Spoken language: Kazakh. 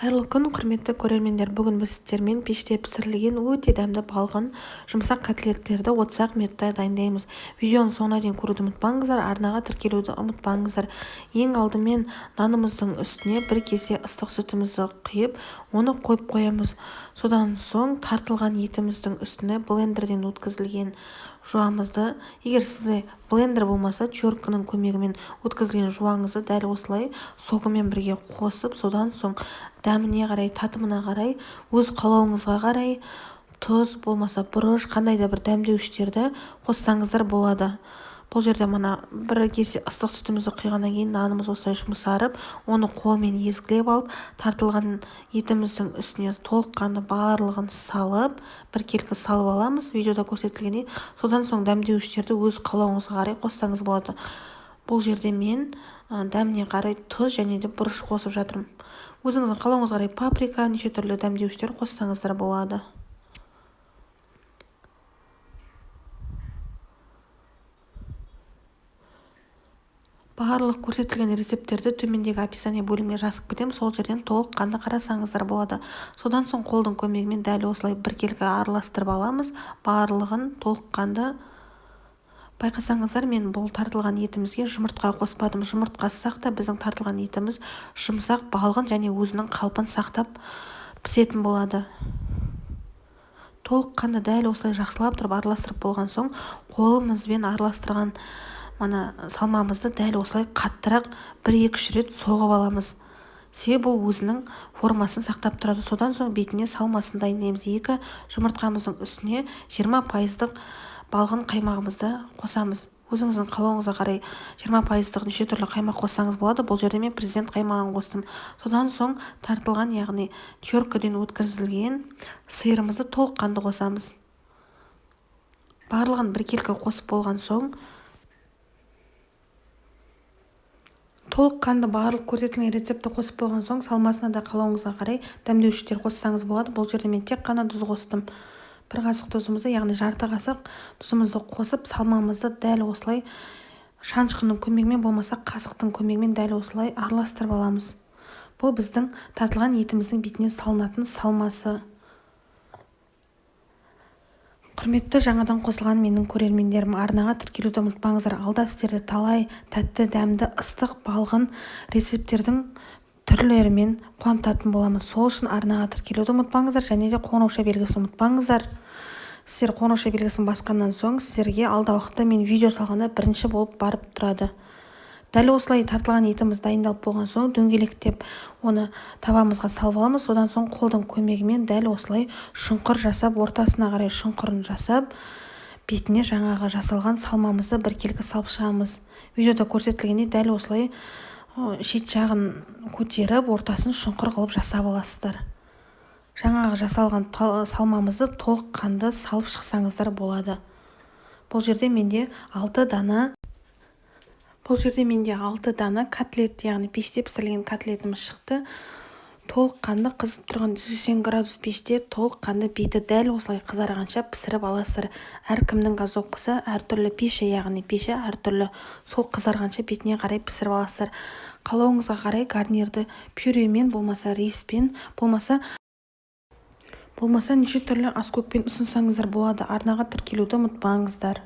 Қайырлы күн, құрметті көрермендер. Бүгін біз сіздермен пеште пісірілген өте дәмді балғын жұмсақ котлеттерді 30 минутта дайындаймыз. Видеоны соңына дейін көруді ұмытпаңыздар, арнаға тіркелуді ұмытпаңыздар. Ең алдымен нанымыздың үстіне бір кесе ыстық сүтімізді құйып, оны қойып қоямыз. Содан соң тартылған етіміздің үстіне блендерден өткізілген жуамызды, егер сізде блендер болмаса, терканың көмегімен өткізілген жуаңызды дәл осылай согымен бірге қосып, содан соң дәміне қарай, татымына қарай, өз қалауыңызға қарай тұз болмаса бұрыш, қандай да бір дәмдеуіштерді қоссаңыздар болады. Бұл жерде мына бір кесе ыстық сүтімізді құйғаннан кейін нанымыз осылай жұмсарып, оны қолмен езгілеп алып, тартылған етіміздің үстіне толыққанды барлығын салып, бір келкі салып аламыз, видеода көрсетілгендей. Содан соң дәмдеуіштерді өз қалауыңызға қарай қоссаңыз болады. Бұл жерде мен дәміне қарай тұз және де бұрыш қосып жатырмын. Өзіңіздің қалауыңызға қарай паприка, неше түрлі дәмдеуіштер қоссаңыздар болады. Барлық көрсетілген рецепттерді төмендегі описание бөліміне жазып кетемін, сол жерден толыққанды қарасаңыздар болады. Содан соң қолдың көмегімен дәл осылай біркелкі араластырып аламыз. Барлығын толыққанды. Байқасаңыздар, мен бұл тартылған етімізге жұмыртқа қоспадым. Жұмыртқасақ та біздің тартылған етіміз жұмсақ, балғын және өзінің қалпын сақтап пісетін болады. Толыққанды дәл осылай жақсылап тұрып араластырып болған соң, қолымызбен араластырған салмамызды дәл осылай қаттырақ 1-2 рет соғып аламыз. Себебі бұл өзінің формасын сақтап тұрады. Содан соң бетіне салмасын дайындаймыз. 2 жұмыртқамыздың үстіне 20% балғын қаймағымызды қосамыз. Өзіңіздің қалауыңызға қарай 20% неше түрлі қаймақ қоссаңыз болады. Бұл жерде мен президент қаймағын қостым. Содан соң тартылған, яғни теркадан өткізілген сиырымызды толыққанды қосамыз. Барлығын біркелкі қосып болған соң, толыққанды барлық көрсетілген рецепті қосып болған соң, салмасына да қалауыңызға қарай дәмдеуіштер қоссаңыз болады. Бұл жерде мен тек қана тұз қостым. 1 қасық тұзымызды, яғни жарты қасық тұзымызды қосып, салмамызды дәл осылай шанышқының көмегімен болмаса қасықтың көмегімен дәл осылай араластырып аламыз. Бұл біздің тартылған етіміздің бетіне салынатын салмасы. Құрметті жаңадан қосылған менің көрермендерім, арнаға тіркелуді ұмытпаңыздар. Алда сіздерді талай тәтті, дәмді, ыстық, балғын рецепттердің түрлерімен қуантатын боламын. Сол үшін арнаға тіркелуді ұмытпаңыздар, және де қоңырауша белгісін ұмытпаңыздар. Сіздер қоңырауша белгісін басқаннан соң, сіздерге алда уақытта мен видео салғанда бірінші болып барып тұрады. Дәл осылай тартылған етіміз дайындалып болған соң, дөңгелектеп оны табамызға салып аламыз. Содан соң қолдың көмегімен дәл осылай шұңқыр жасап, ортасына қарай шұңқырын жасап, бетіне жаңағы жасалған салмамызды біркелкі салып шығамыз. Видеода көрсетілгендей дәл осылай шет жағын көтеріп, ортасын шұңқыр қылып жасап аласыздар. Жаңағы жасалған салмамызды толыққанды салып шықсаңыздар болады. Бұл жерде менде 6 дана котлет, яғни пеште пісірілген котлетіміз шықты. Толыққанды қызып тұрған 180 градус пеште толыққанды беті дәл осылай қызарғанша пісіріп аласыздар. Әркімнің газовкасы әртүрлі, пеші әртүрлі, сол қызарғанша бетіне қарай пісіріп аласыздар. Қалауыңызға қарай гарнирді пюремен, болмаса риспен, болмаса неше түрлі аскөкпен ұсынсаңыздар болады. Арнаға тіркелуді ұмытпаңыздар.